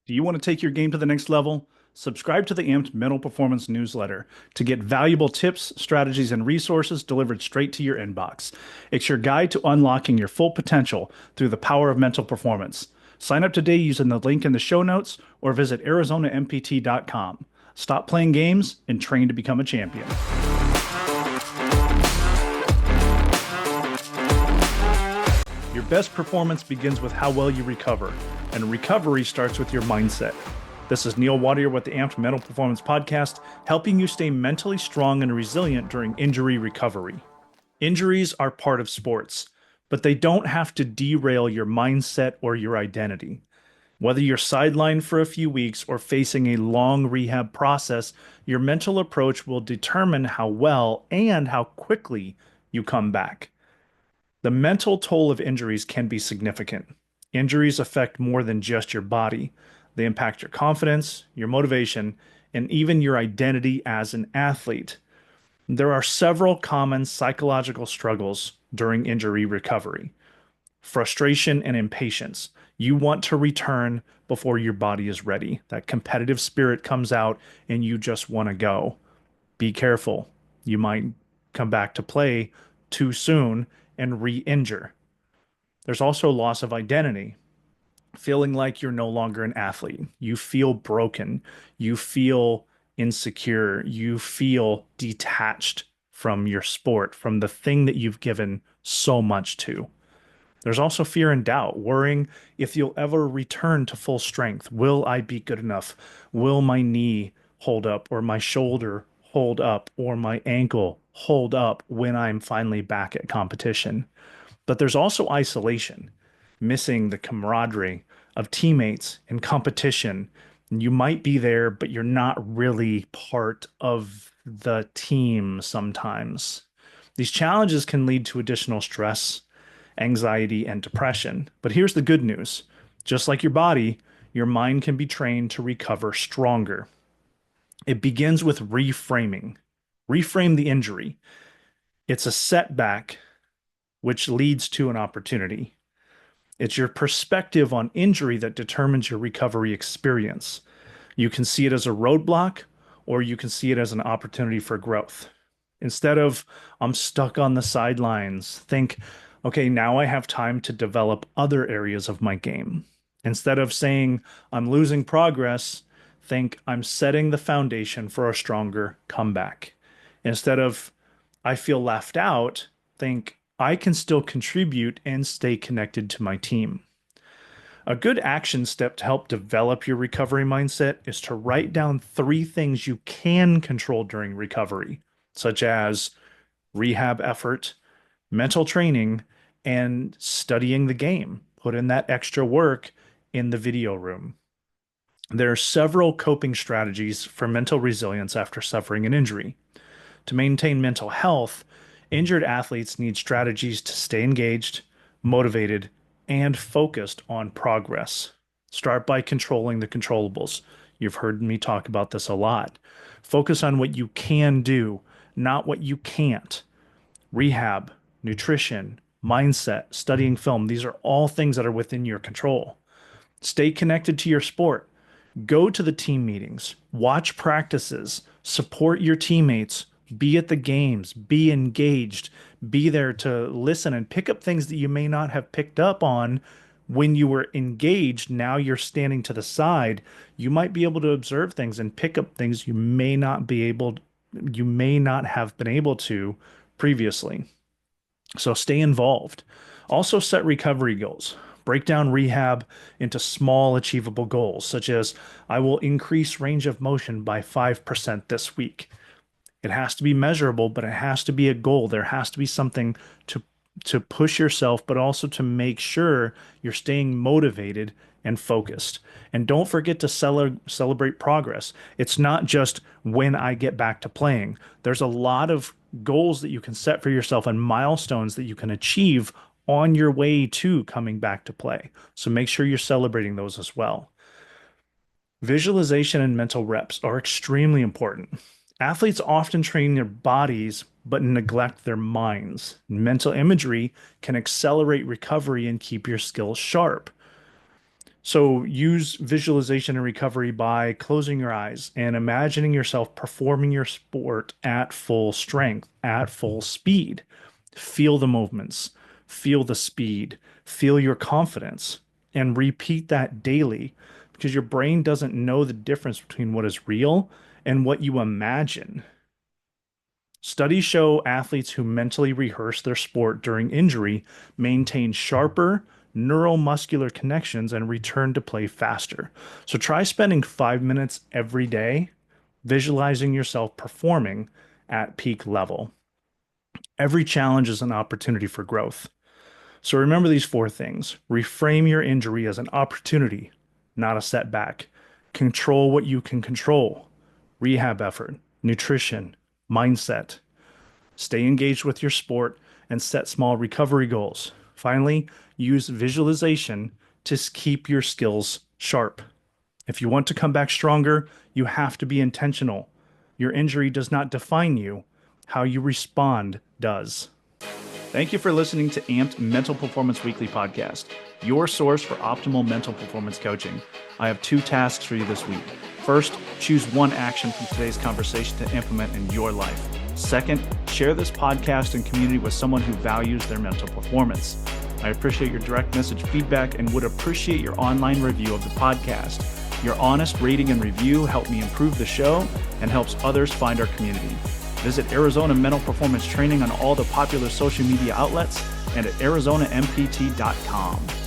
Do you want to take your game to the next level? Subscribe to the AMPT Mental Performance newsletter to get valuable tips, strategies, and resources delivered straight to your inbox. It's your guide to unlocking your full potential through the power of mental performance. Sign up today using the link in the show notes or visit ArizonaMPT.com. Stop playing games and train to become a champion. Your best performance begins with how well you recover, and recovery starts with your mindset. This is Neil Wadier with the AMPT Mental Performance Podcast, helping you stay mentally strong and resilient during injury recovery. Injuries are part of sports, but they don't have to derail your mindset or your identity. Whether you're sidelined for a few weeks or facing a long rehab process, your mental approach will determine how well and how quickly you come back. The mental toll of injuries can be significant. Injuries affect more than just your body. They impact your confidence, your motivation, and even your identity as an athlete. There are several common psychological struggles during injury recovery. Frustration and impatience. You want to return before your body is ready. That competitive spirit comes out and you just want to go. Be careful. You might come back to play too soon and re-injure. There's also loss of identity, feeling like you're no longer an athlete. You feel broken. You feel insecure. You feel detached from your sport, from the thing that you've given so much to. There's also fear and doubt, worrying if you'll ever return to full strength. Will I be good enough? Will my knee hold up, or my shoulder hold up, or my ankle hold up when I'm finally back at competition? But there's also isolation, missing the camaraderie of teammates and competition. You might be there, but you're not really part of the team sometimes. These challenges can lead to additional stress, anxiety, and depression. But here's the good news. Just like your body, your mind can be trained to recover stronger. It begins with reframing. Reframe the injury. It's a setback which leads to an opportunity. It's your perspective on injury that determines your recovery experience. You can see it as a roadblock, or you can see it as an opportunity for growth. Instead of, I'm stuck on the sidelines, think, okay, now I have time to develop other areas of my game. Instead of saying, I'm losing progress, think, I'm setting the foundation for a stronger comeback. Instead of, I feel left out, think, I can still contribute and stay connected to my team. A good action step to help develop your recovery mindset is to write down 3 things you can control during recovery, such as rehab effort, mental training, and studying the game. Put in that extra work in the video room. There are several coping strategies for mental resilience after suffering an injury. To maintain mental health, injured athletes need strategies to stay engaged, motivated, and focused on progress. Start by controlling the controllables. You've heard me talk about this a lot. Focus on what you can do, not what you can't. Rehab, nutrition, mindset, studying film, these are all things that are within your control. Stay connected to your sport. Go to the team meetings, watch practices, support your teammates, be at the games, be engaged, be there to listen and pick up things that you may not have picked up on when you were engaged. Now you're standing to the side. You might be able to observe things and pick up things you may not have been able to previously. So stay involved. Also set recovery goals. Break down rehab into small achievable goals, such as I will increase range of motion by 5% this week. It has to be measurable, but it has to be a goal. There has to be something to push yourself, but also to make sure you're staying motivated and focused. And don't forget to celebrate progress. It's not just when I get back to playing. There's a lot of goals that you can set for yourself and milestones that you can achieve on your way to coming back to play. So make sure you're celebrating those as well. Visualization and mental reps are extremely important. Athletes often train their bodies but neglect their minds. Mental imagery can accelerate recovery and keep your skills sharp. So use visualization and recovery by closing your eyes and imagining yourself performing your sport at full strength, at full speed. Feel the movements, feel the speed, feel your confidence, and repeat that daily because your brain doesn't know the difference between what is real and what you imagine. Studies show athletes who mentally rehearse their sport during injury maintain sharper neuromuscular connections and return to play faster. So try spending 5 minutes every day visualizing yourself performing at peak level. Every challenge is an opportunity for growth. So remember these four things. Reframe your injury as an opportunity, not a setback. Control what you can control. Rehab effort, nutrition, mindset. Stay engaged with your sport and set small recovery goals. Finally, use visualization to keep your skills sharp. If you want to come back stronger, you have to be intentional. Your injury does not define you, how you respond does. Thank you for listening to AMPT Mental Performance Weekly Podcast, your source for optimal mental performance coaching. I have 2 tasks for you this week. First, choose one action from today's conversation to implement in your life. Second, share this podcast and community with someone who values their mental performance. I appreciate your direct message feedback and would appreciate your online review of the podcast. Your honest rating and review help me improve the show and helps others find our community. Visit Arizona Mental Performance Training on all the popular social media outlets and at ArizonaMPT.com.